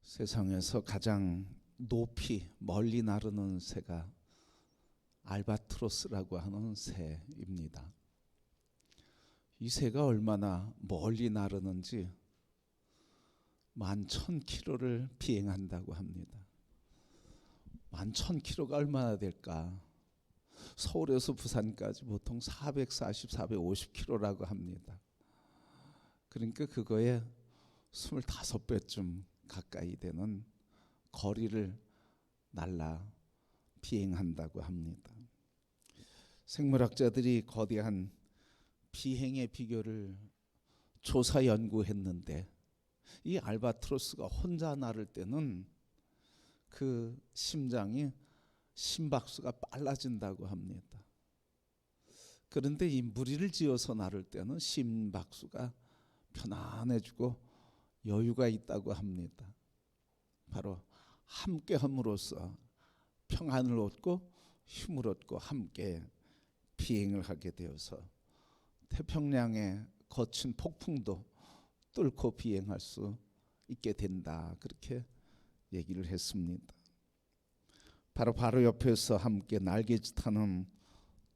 세상에서 가장 높이 멀리 나르는 새가 알바트로스라고 하는 새입니다. 이 새가 얼마나 멀리 나르는지 11,000km를 비행한다고 합니다. 11,000km가 얼마나 될까? 서울에서 부산까지 보통 440, 450km라고 합니다. 그러니까 그거에 25배쯤 가까이 되는 거리를 날아 비행한다고 합니다. 생물학자들이 거대한 비행의 비결을 조사 연구했는데 이 알바트로스가 혼자 나를 때는 그 심장이 심박수가 빨라진다고 합니다. 그런데 이 무리를 지어서 나를 때는 심박수가 편안해지고 여유가 있다고 합니다. 바로 함께함으로써 평안을 얻고 힘을 얻고 함께 비행을 하게 되어서 태평양의 거친 폭풍도 뚫고 비행할 수 있게 된다. 그렇게 얘기를 했습니다. 바로 옆에서 함께 날개짓하는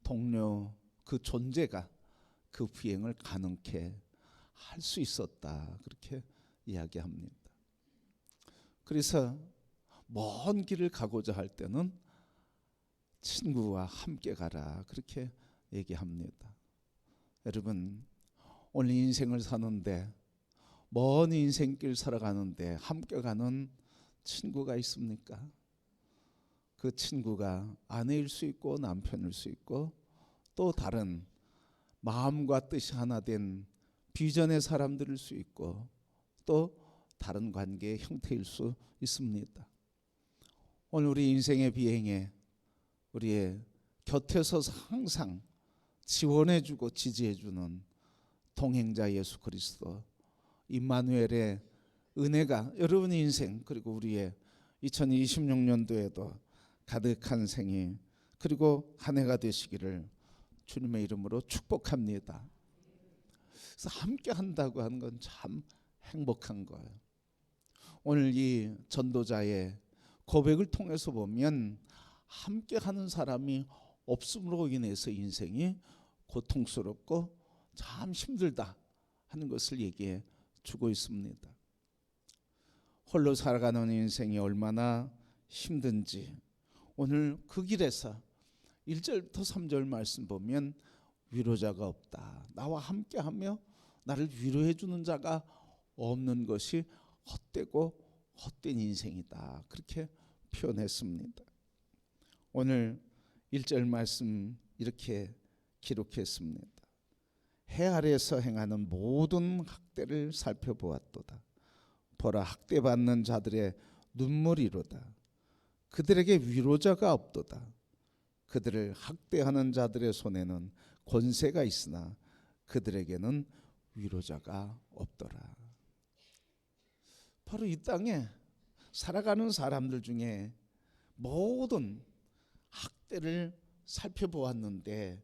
동료 그 존재가 그 비행을 가능케 할 수 있었다. 그렇게 이야기합니다. 그래서 먼 길을 가고자 할 때는 친구와 함께 가라. 그렇게 얘기합니다. 여러분, 오늘 인생을 사는데 먼 인생길 살아가는데 함께 가는 친구가 있습니까? 그 친구가 아내일 수 있고 남편일 수 있고 또 다른 마음과 뜻이 하나 된 비전의 사람들일 수 있고 또 다른 관계의 형태일 수 있습니다. 오늘 우리 인생의 비행에 우리의 곁에서 항상 지원해주고 지지해주는 동행자 예수 그리스도 임마누엘의 은혜가 여러분 인생 그리고 우리의 2026년도에도 가득한 생이 그리고 한 해가 되시기를 주님의 이름으로 축복합니다. 그래서 함께 한다고 하는 건 참 행복한 거예요. 오늘 이 전도자의 고백을 통해서 보면 함께 하는 사람이 없음으로 인해서 인생이 고통스럽고 참 힘들다 하는 것을 얘기해 주고 있습니다. 홀로 살아가는 인생이 얼마나 힘든지 오늘 그 길에서 1절부터 3절 말씀 보면 위로자가 없다. 나와 함께하며 나를 위로해 주는 자가 없는 것이 헛되고 헛된 인생이다. 그렇게 표현했습니다. 오늘 1절 말씀 이렇게 기록했습니다. 해 아래에서 행하는 모든 학대를 살펴보았도다. 보라, 학대받는 자들의 눈물이로다. 그들에게 위로자가 없도다. 그들을 학대하는 자들의 손에는 권세가 있으나 그들에게는 위로자가 없더라. 바로 이 땅에 살아가는 사람들 중에 모든 학대를 살펴보았는데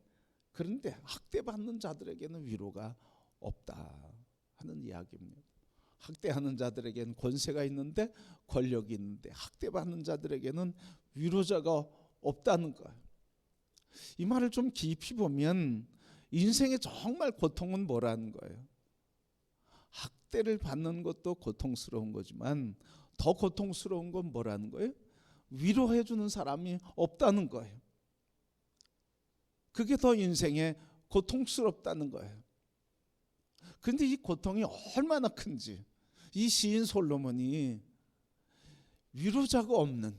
그런데 학대받는 자들에게는 위로가 없다 하는 이야기입니다. 학대하는 자들에게는 권세가 있는데 권력이 있는데 학대받는 자들에게는 위로자가 없다는 거예요. 이 말을 좀 깊이 보면 인생의 정말 고통은 뭐라는 거예요. 학대를 받는 것도 고통스러운 거지만 더 고통스러운 건 뭐라는 거예요? 위로해 주는 사람이 없다는 거예요. 그게 더 인생에 고통스럽다는 거예요. 그런데 이 고통이 얼마나 큰지 이 시인 솔로몬이 위로자가 없는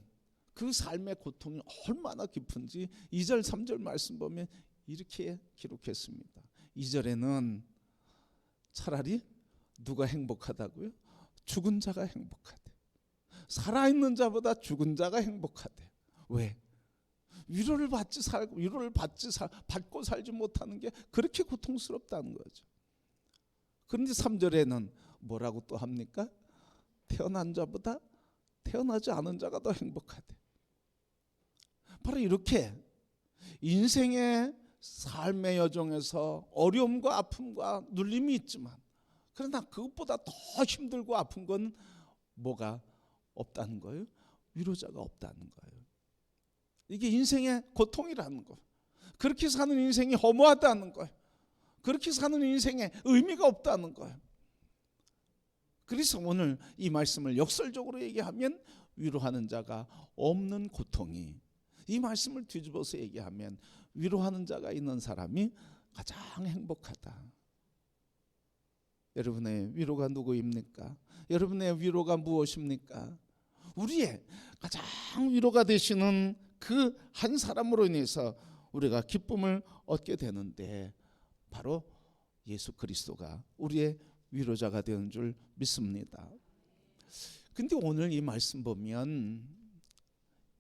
그 삶의 고통이 얼마나 깊은지 2절 3절 말씀 보면 이렇게 기록했습니다. 2절에는 차라리 누가 행복하다고요? 죽은 자가 행복하대. 살아있는 자보다 죽은 자가 행복하대. 왜? 위로를 받고 살지 못하는 게 그렇게 고통스럽다는 거죠. 그런데 3절에는 뭐라고 또 합니까? 태어난 자보다 태어나지 않은 자가 더 행복하대. 바로 이렇게 인생의 삶의 여정에서 어려움과 아픔과 눌림이 있지만 그러나 그것보다 더 힘들고 아픈 건 뭐가 없다는 거예요. 위로자가 없다는 거예요. 이게 인생의 고통이라는 거. 그렇게 사는 인생이 허무하다는 거예요. 그렇게 사는 인생에 의미가 없다는 거예요. 그래서 오늘 이 말씀을 역설적으로 얘기하면 위로하는 자가 없는 고통이, 이 말씀을 뒤집어서 얘기하면 위로하는 자가 있는 사람이 가장 행복하다. 여러분의 위로가 누구입니까? 여러분의 위로가 무엇입니까? 우리의 가장 위로가 되시는 그 한 사람으로 인해서 우리가 기쁨을 얻게 되는데 바로 예수 그리스도가 우리의 위로자가 되는 줄 믿습니다. 근데 오늘 이 말씀 보면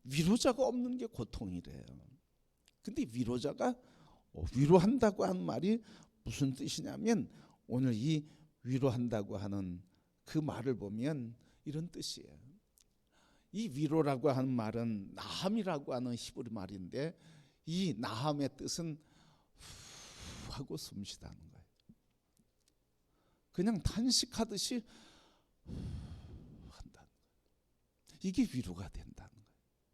위로자가 없는 게 고통이래요. 근데 위로자가 위로한다고 하는 말이 무슨 뜻이냐면 오늘 이 위로한다고 하는 그 말을 보면 이런 뜻이에요. 이 위로라고 하는 말은 나함이라고 하는 히브리 말인데 이 나함의 뜻은 후 하고 숨 쉬다는 거예요. 그냥 탄식하듯이 한다는 거예요. 이게 위로가 된다는 거예요.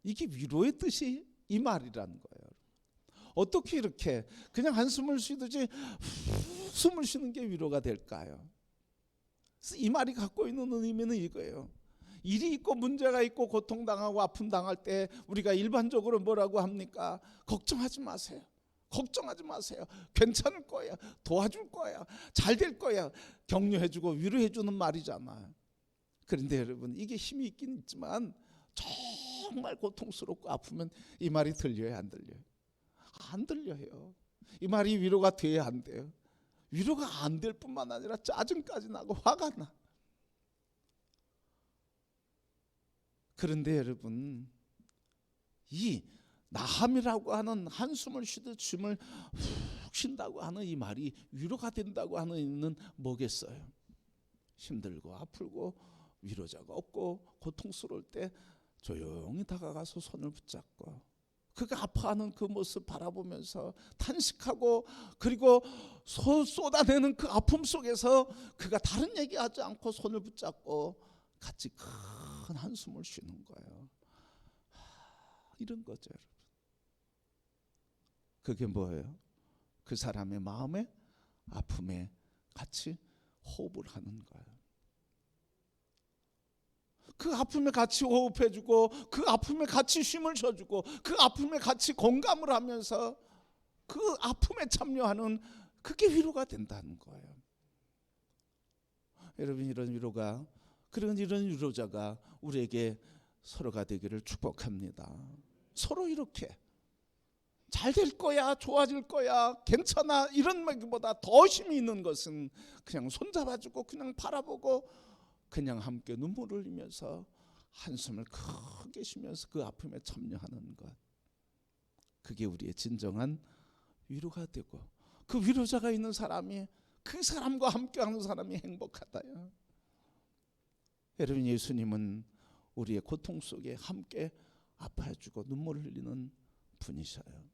이게 위로의 뜻이 이 말이라는 거예요. 어떻게 이렇게 그냥 한숨을 쉬듯이 숨을 쉬는 게 위로가 될까요? 이 말이 갖고 있는 의미는 이거예요. 일이 있고 문제가 있고 고통당하고 아픔 당할 때 우리가 일반적으로 뭐라고 합니까? 걱정하지 마세요. 걱정하지 마세요. 괜찮을 거예요. 도와줄 거예요. 잘 될 거예요. 격려해주고 위로해주는 말이잖아요. 그런데 여러분 이게 힘이 있긴 있지만 정말 고통스럽고 아프면 이 말이 들려요? 안 들려요? 안 들려요. 이 말이 위로가 돼야 안 돼요. 위로가 안 될 뿐만 아니라 짜증까지 나고 화가 나. 그런데 여러분 이 나함이라고 하는 한숨을 쉬듯 숨을 훅 쉰다고 하는 이 말이 위로가 된다고 하는 의미는 뭐겠어요? 힘들고 아프고 위로자가 없고 고통스러울 때 조용히 다가가서 손을 붙잡고 그가 아파하는 그 모습 바라보면서 탄식하고 그리고 쏟아내는 그 아픔 속에서 그가 다른 얘기하지 않고 손을 붙잡고 같이 큰 한숨을 쉬는 거예요. 이런 거죠, 여러분. 그게 뭐예요? 그 사람의 마음에 아픔에 같이 호흡을 하는 거예요. 그 아픔에 같이 호흡해주고 그 아픔에 같이 쉼을 쉬어주고 그 아픔에 같이 공감을 하면서 그 아픔에 참여하는 그게 위로가 된다는 거예요. 여러분 이런 위로가 그런 이런 위로자가 우리에게 서로가 되기를 축복합니다. 서로 이렇게 잘 될 거야, 좋아질 거야, 괜찮아 이런 말보다 더 힘이 있는 것은 그냥 손잡아주고 그냥 바라보고 그냥 함께 눈물을 흘리면서 한숨을 크게 쉬면서 그 아픔에 참여하는 것. 그게 우리의 진정한 위로가 되고 그 위로자가 있는 사람이 그 사람과 함께하는 사람이 행복하다요. 여러분 예수님은 우리의 고통 속에 함께 아파해주고 눈물을 흘리는 분이셔요.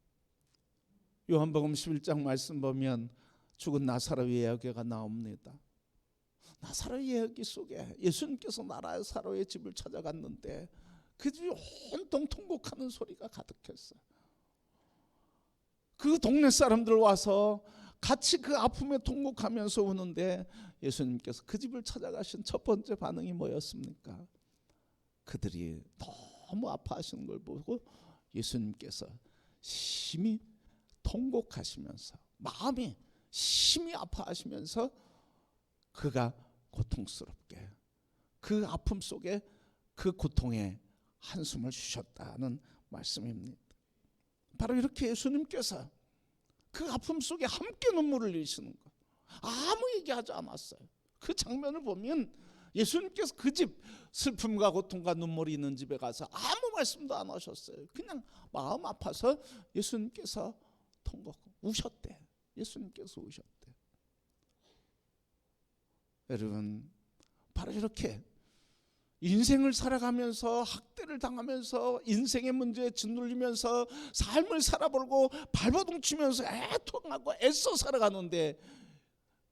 요한복음 11장 말씀 보면 죽은 나사로의 이야기가 나옵니다. 나사로의 이야기 속에 예수님께서 나사로의 집을 찾아갔는데 그 집이 온통 통곡하는 소리가 가득했어요. 그 동네 사람들 와서 같이 그 아픔에 통곡하면서 우는데 예수님께서 그 집을 찾아가신 첫 번째 반응이 뭐였습니까? 그들이 너무 아파하시는 걸 보고 예수님께서 심히 통곡하시면서 마음이 심히 아파하시면서 그가 고통스럽게 그 아픔 속에 그 고통에 한숨을 쉬셨다는 말씀입니다. 바로 이렇게 예수님께서 그 아픔 속에 함께 눈물을 흘리시는 것 아무 얘기하지 않았어요. 그 장면을 보면 예수님께서 그 집 슬픔과 고통과 눈물이 있는 집에 가서 아무 말씀도 안 하셨어요. 그냥 마음 아파서 예수님께서 우셨대. 예수님께서 우셨대. 여러분 바로 이렇게 인생을 살아가면서 학대를 당하면서 인생의 문제에 짓눌리면서 삶을 살아보고 발버둥 치면서 애통하고 애써 살아가는데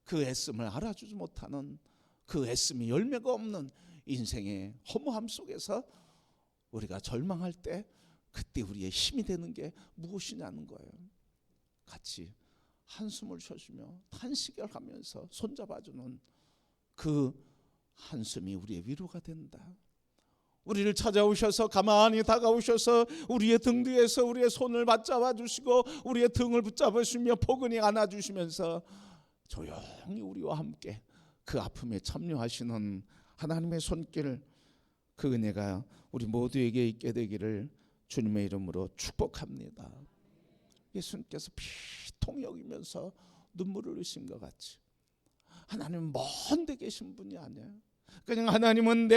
그 애씀을 알아주지 못하는 그 애씀이 열매가 없는 인생의 허무함 속에서 우리가 절망할 때 그때 우리의 힘이 되는 게 무엇이냐는 거예요. 같이 한숨을 쉬어주며 탄식을 하면서 손잡아주는 그 한숨이 우리의 위로가 된다. 우리를 찾아오셔서 가만히 다가오셔서 우리의 등 뒤에서 우리의 손을 맞잡아 주시고 우리의 등을 붙잡으시며 포근히 안아주시면서 조용히 우리와 함께 그 아픔에 참여하시는 하나님의 손길, 그 은혜가 우리 모두에게 있게 되기를 주님의 이름으로 축복합니다. 예수님께서 피통 여기면서 눈물을 흘리신 것 같이 하나님은 먼 데 계신 분이 아니에요. 그냥 하나님은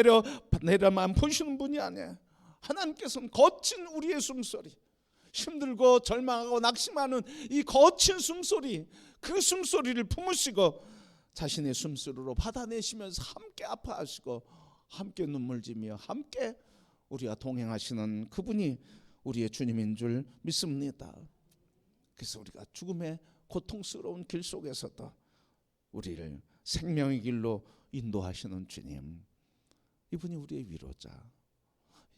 내려만 보시는 분이 아니에요. 하나님께서는 거친 우리의 숨소리, 힘들고 절망하고 낙심하는 이 거친 숨소리, 그 숨소리를 품으시고 자신의 숨소리로 받아내시면서 함께 아파하시고 함께 눈물지며 함께 우리와 동행하시는 그분이 우리의 주님인 줄 믿습니다. 그래서 우리가 죽음의 고통스러운 길 속에서도 우리를 생명의 길로 인도하시는 주님, 이분이 우리의 위로자,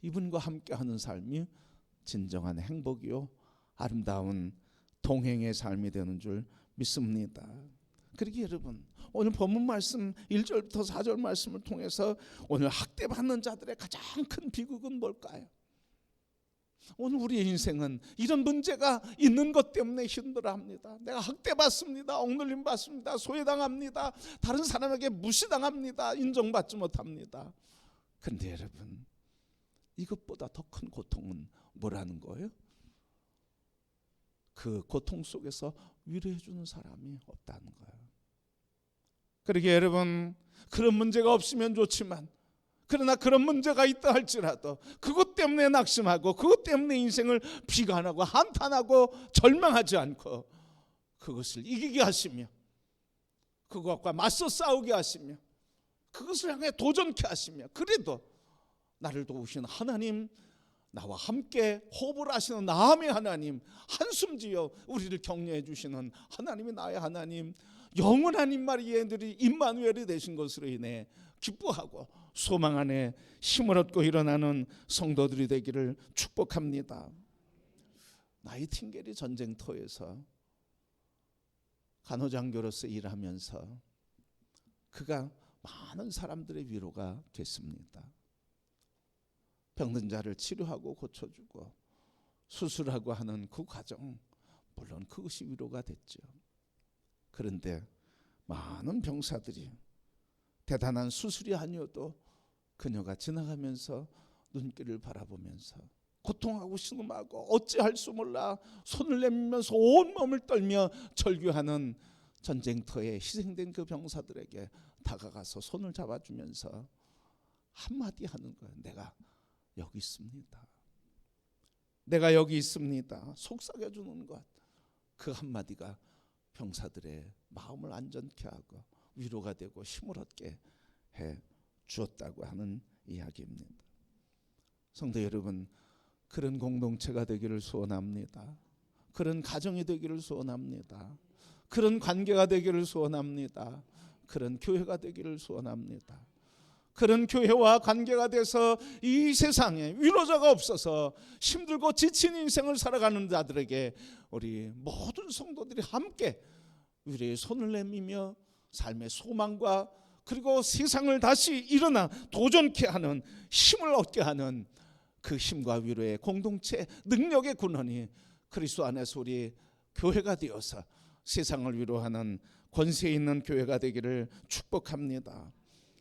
이분과 함께하는 삶이 진정한 행복이요 아름다운 동행의 삶이 되는 줄 믿습니다. 그러기에 여러분, 오늘 본문 말씀 1절부터 4절 말씀을 통해서 오늘 학대받는 자들의 가장 큰 비극은 뭘까요? 오늘 우리의 인생은 이런 문제가 있는 것 때문에 힘들어합니다. 내가 학대받습니다. 억눌림 받습니다. 소외당합니다. 다른 사람에게 무시당합니다. 인정받지 못합니다. 그런데 여러분, 이것보다 더 큰 고통은 뭐라는 거예요? 그 고통 속에서 위로해 주는 사람이 없다는 거예요. 그러기에 여러분, 그런 문제가 없으면 좋지만 그러나 그런 문제가 있다 할지라도 그것 때문에 낙심하고 그것 때문에 인생을 비관하고 한탄하고 절망하지 않고 그것을 이기게 하시며 그것과 맞서 싸우게 하시며 그것을 향해 도전케 하시며 그래도 나를 도우시는 하나님, 나와 함께 호흡을 하시는 나음의 하나님, 한숨 지어 우리를 격려해 주시는 하나님이 나의 하나님, 영원한 임마누엘이 임마누엘이 되신 것으로 인해 기뻐하고 소망 안에 힘을 얻고 일어나는 성도들이 되기를 축복합니다. 나이팅게일이 전쟁터에서 간호장교로서 일하면서 그가 많은 사람들의 위로가 됐습니다. 병든 자를 치료하고 고쳐주고 수술하고 하는 그 과정, 물론 그것이 위로가 됐죠. 그런데 많은 병사들이 대단한 수술이 아니어도 그녀가 지나가면서 눈길을 바라보면서 고통하고 신음하고 어찌할 수 몰라 손을 내밀면서 온몸을 떨며 절규하는 전쟁터에 희생된 그 병사들에게 다가가서 손을 잡아주면서 한마디 하는 거예요. 내가 여기 있습니다. 내가 여기 있습니다. 속삭여주는 것, 그 한마디가 병사들의 마음을 안전케 하고 위로가 되고 힘을 얻게 해 주었다고 하는 이야기입니다. 성도 여러분, 그런 공동체가 되기를 소원합니다. 그런 가정이 되기를 소원합니다. 그런 관계가 되기를 소원합니다. 그런 교회가 되기를 소원합니다. 그런 교회와 관계가 돼서 이 세상에 위로자가 없어서 힘들고 지친 인생을 살아가는 자들에게 우리 모든 성도들이 함께 위로의 손을 내밀며 삶의 소망과 그리고 세상을 다시 일어나 도전케 하는 힘을 얻게 하는 그 힘과 위로의 공동체 능력의 근원이 그리스도 안에서 우리 교회가 되어서 세상을 위로하는 권세 있는 교회가 되기를 축복합니다.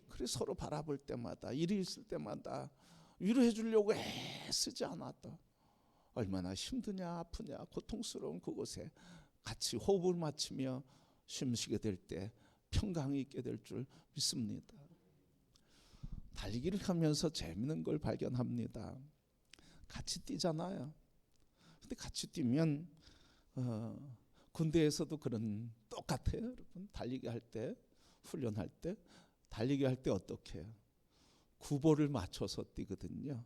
그래서 서로 바라볼 때마다 일이 있을 때마다 위로해 주려고 애쓰지 않았다. 얼마나 힘드냐 아프냐 고통스러운 그곳에 같이 호흡을 맞추며 숨쉬게 될 때 평강이 있게 될 줄 믿습니다. 달리기를 하면서 재밌는 걸 발견합니다. 같이 뛰잖아요. 근데 같이 뛰면 군대에서도 그런 똑같아요. 여러분, 달리기 할 때, 훈련할 때, 달리기 할 때 어떻게 해요? 구보를 맞춰서 뛰거든요.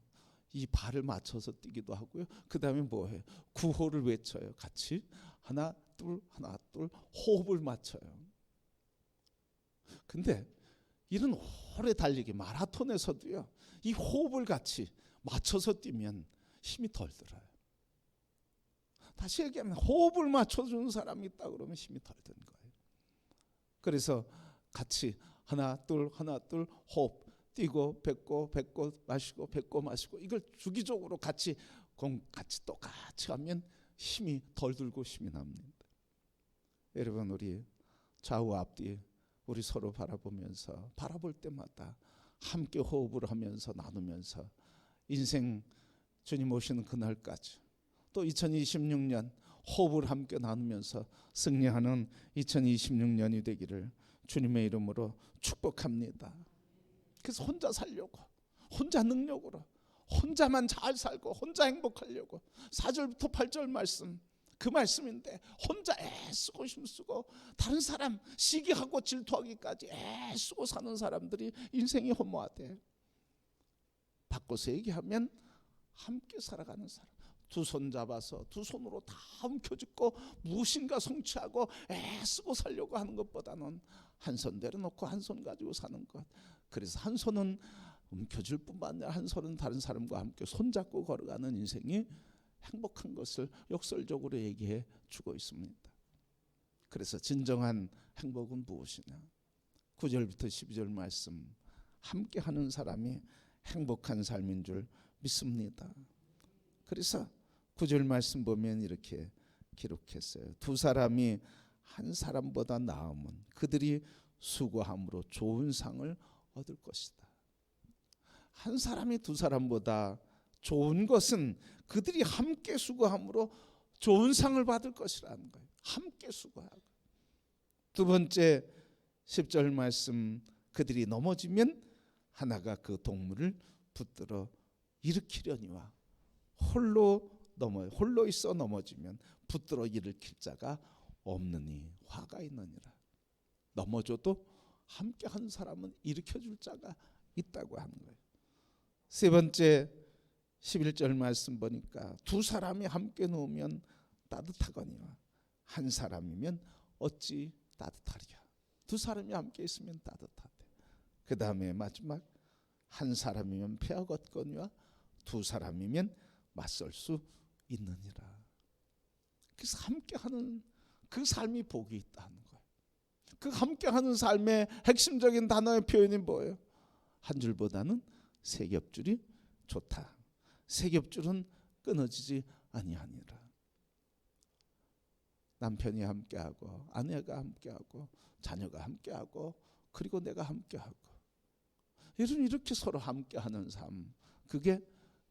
이 발을 맞춰서 뛰기도 하고요. 그 다음에 뭐해요? 구호를 외쳐요. 같이 하나 둘 호흡을 맞춰요. 근데 이런 오래 달리기 마라톤에서도요, 이 호흡을 같이 맞춰서 뛰면 힘이 덜 들어요. 다시 얘기하면 호흡을 맞춰주는 사람이 있다 그러면 힘이 덜 드는 거예요. 그래서 같이 하나 둘 호흡 뛰고 뱉고 마시고 뱉고 마시고, 이걸 주기적으로 같이 똑같이 하면 힘이 덜 들고 힘이 납니다. 여러분, 우리 좌우 앞뒤 우리 서로 바라볼 때마다 함께 호흡을 하면서 나누면서 인생 주님 오시는 그날까지, 또 2026년 호흡을 함께 나누면서 승리하는 2026년이 되기를 주님의 이름으로 축복합니다. 그래서 혼자 살려고, 혼자 능력으로, 혼자만 잘 살고 혼자 행복하려고 4절부터 8절 말씀, 그 말씀인데 혼자 애쓰고 힘쓰고 다른 사람 시기하고 질투하기까지 애쓰고 사는 사람들이 인생이 허무하대. 바꿔서 얘기하면 함께 살아가는 사람, 두 손 잡아서 두 손으로 다 움켜쥐고 무엇인가 성취하고 애쓰고 살려고 하는 것보다는 한 손 내려놓고 한 손 가지고 사는 것. 그래서 한 손은 움켜쥘 뿐만 아니라 한 손은 다른 사람과 함께 손잡고 걸어가는 인생이 행복한 것을 역설적으로 얘기해 주고 있습니다. 그래서 진정한 행복은 무엇이냐? 9절부터 12절 말씀, 함께 하는 사람이 행복한 삶인 줄 믿습니다. 그래서 9절 말씀 보면 이렇게 기록했어요. 두 사람이 한 사람보다 나으면 그들이 수고함으로 좋은 상을 얻을 것이다. 한 사람이 두 사람보다 좋은 것은 그들이 함께 수고함으로 좋은 상을 받을 것이라는 거예요. 함께 수고하고. 두 번째 10절 말씀, 그들이 넘어지면 하나가 그 동물을 붙들어 일으키려니와 홀로 있어 넘어지면 붙들어 일으킬 자가 없느니 화가 있느니라. 넘어져도 함께 한 사람은 일으켜줄 자가 있다고 하는 거예요. 세 번째 11절 말씀 보니까 두 사람이 함께 누우면 따뜻하거니와 한 사람이면 어찌 따뜻하리야. 두 사람이 함께 있으면 따뜻하대. 그 다음에 마지막, 한 사람이면 패하겠거니와 두 사람이면 맞설 수 있느니라. 그래서 함께하는 그 삶이 복이 있다는 거예요. 그 함께하는 삶의 핵심적인 단어의 표현이 뭐예요? 한 줄보다는 세 겹줄이 좋다. 세 겹줄은 끊어지지 아니하니라. 남편이 함께하고 아내가 함께하고 자녀가 함께하고 그리고 내가 함께하고, 이렇게 서로 함께하는 삶, 그게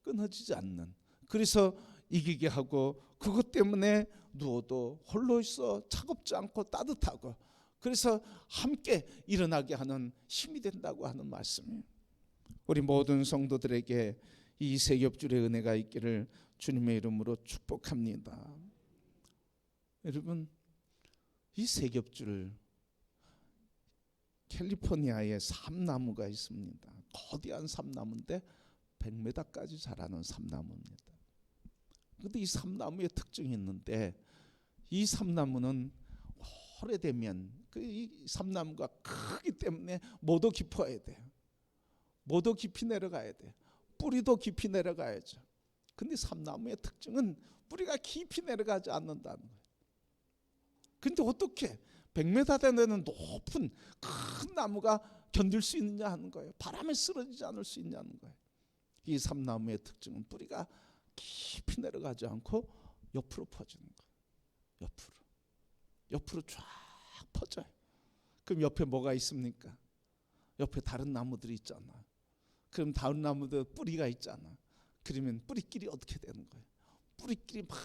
끊어지지 않는, 그래서 이기게 하고 그것 때문에 누워도 홀로 있어 차갑지 않고 따뜻하고, 그래서 함께 일어나게 하는 힘이 된다고 하는 말씀이에요. 우리 모든 성도들에게 이 세 겹줄의 은혜가 있기를 주님의 이름으로 축복합니다. 여러분, 이 세 겹줄, 캘리포니아에 삼나무가 있습니다. 거대한 삼나무인데 100m까지 자라는 삼나무입니다. 그런데 이 삼나무의 특징이 있는데, 이 삼나무는 오래되면 이 삼나무가 크기 때문에 모두 깊어야 돼요. 모두 깊이 내려가야 돼요. 뿌리도 깊이 내려가야죠. 근데 삼나무의 특징은 뿌리가 깊이 내려가지 않는다는 거예요. 근데 어떻게 100m 되는 높은 큰 나무가 견딜 수 있느냐 하는 거예요. 바람에 쓰러지지 않을 수 있냐는 거예요. 이 삼나무의 특징은 뿌리가 깊이 내려가지 않고 옆으로 퍼지는 거예요. 옆으로 쫙 퍼져요. 그럼 옆에 뭐가 있습니까? 옆에 다른 나무들이 있잖아. 그럼 다른 나무들 뿌리가 있잖아. 그러면 뿌리끼리 어떻게 되는 거예요? 뿌리끼리 막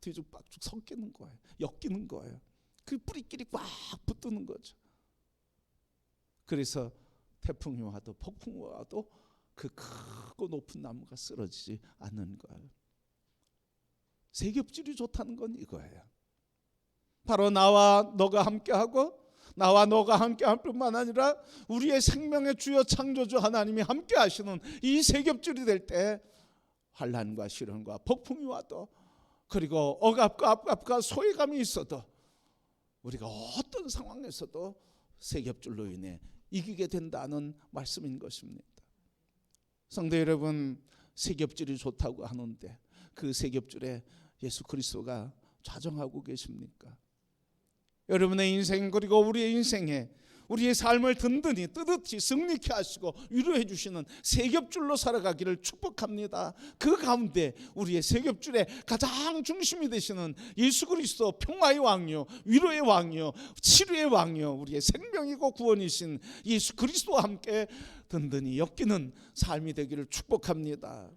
뒤죽박죽 섞이는 거예요. 엮이는 거예요. 그 뿌리끼리 꽉 붙는 거죠. 그래서 태풍이 와도 폭풍이 와도 그 크고 높은 나무가 쓰러지지 않는 거예요. 세 겹줄이 좋다는 건 이거예요. 바로 나와 너가 함께하고 나와 너가 함께할 뿐만 아니라 우리의 생명의 주여 창조주 하나님이 함께하시는 이 세 겹줄이 될 때 환난과 시련과 폭풍이 와도, 그리고 억압과 압박과 소외감이 있어도, 우리가 어떤 상황에서도 세 겹줄로 인해 이기게 된다는 말씀인 것입니다. 성도 여러분, 세겹줄이 좋다고 하는데 그 세겹줄에 예수 그리스도가 좌정하고 계십니까? 여러분의 인생 그리고 우리의 인생에 우리의 삶을 든든히 뜨뜻히 승리케 하시고 위로해 주시는 세겹줄로 살아가기를 축복합니다. 그 가운데 우리의 세겹줄의 가장 중심이 되시는 예수 그리스도, 평화의 왕이요, 위로의 왕이요, 치료의 왕이요, 우리의 생명이고 구원이신 예수 그리스도와 함께 든든히 엮이는 삶이 되기를 축복합니다.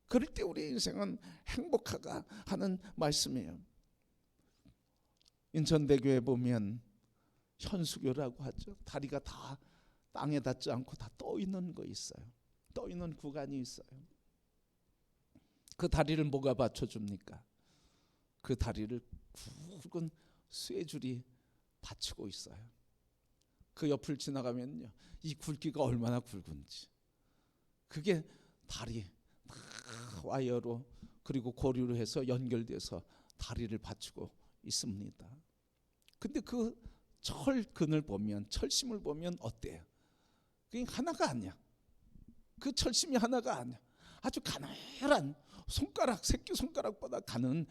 그럴 때 우리의 인생은 행복하가 하는 말씀이에요. 인천대교에 보면 현수교라고 하죠. 다리가 다 땅에 닿지 않고 다 떠 있는 거 있어요. 떠 있는 구간이 있어요. 그 다리를 뭐가 받쳐줍니까? 그 다리를 굵은 쇠줄이 받치고 있어요. 그 옆을 지나가면요, 이 굵기가 얼마나 굵은지, 그게 다리 와이어로 그리고 고리로 해서 연결돼서 다리를 받치고 있습니다. 근데 그 철근을 보면, 철심을 보면 어때요? 그게 하나가 아니야. 그 철심이 하나가 아니야. 아주 가늘한 손가락, 새끼 손가락보다 가는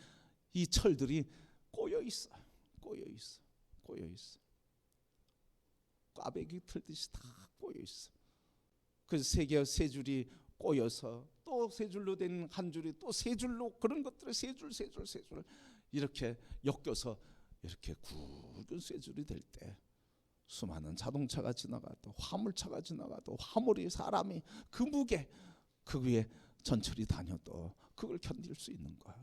이 철들이 꼬여 있어요. 꼬여 있어. 꼬여 있어. 꽈배기 틀듯이 다 꼬여 있어. 그래서 세 줄이 꼬여서 또 세 줄로 된 한 줄이 또 세 줄로, 그런 것들을 세 줄 이렇게 엮여서 이렇게 굵은 쇠줄이 될 때 수많은 자동차가 지나가도, 화물차가 지나가도, 화물이, 사람이 그 무게, 그 위에 전철이 다녀도 그걸 견딜 수 있는 거야.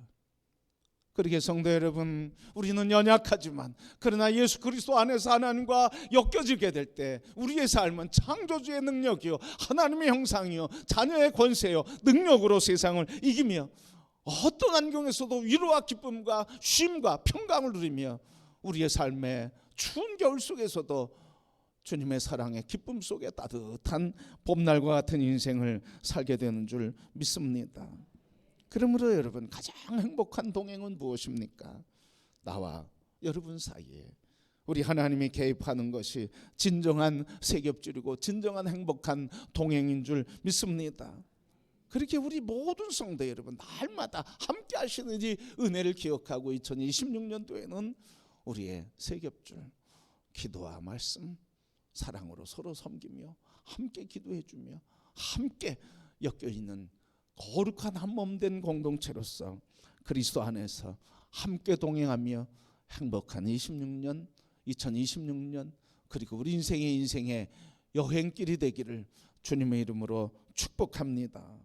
그렇게 성도 여러분, 우리는 연약하지만 그러나 예수 그리스도 안에서 하나님과 엮여지게 될 때 우리의 삶은 창조주의 능력이요, 하나님의 형상이요, 자녀의 권세요, 능력으로 세상을 이기며 어떤 환경에서도 위로와 기쁨과 쉼과 평강을 누리며 우리의 삶의 추운 겨울 속에서도 주님의 사랑의 기쁨 속에 따뜻한 봄날과 같은 인생을 살게 되는 줄 믿습니다. 그러므로 여러분, 가장 행복한 동행은 무엇입니까? 나와 여러분 사이에 우리 하나님이 개입하는 것이 진정한 세겹줄이고 진정한 행복한 동행인 줄 믿습니다. 그렇게 우리 모든 성도 여러분, 날마다 함께 하시는 이 은혜를 기억하고 2026년도에는 우리의 세겹줄, 기도와 말씀, 사랑으로 서로 섬기며 함께 기도해주며 함께 엮여있는 거룩한 한 몸 된 공동체로서 그리스도 안에서 함께 동행하며 행복한 2026년 그리고 우리 인생의 여행길이 되기를 주님의 이름으로 축복합니다.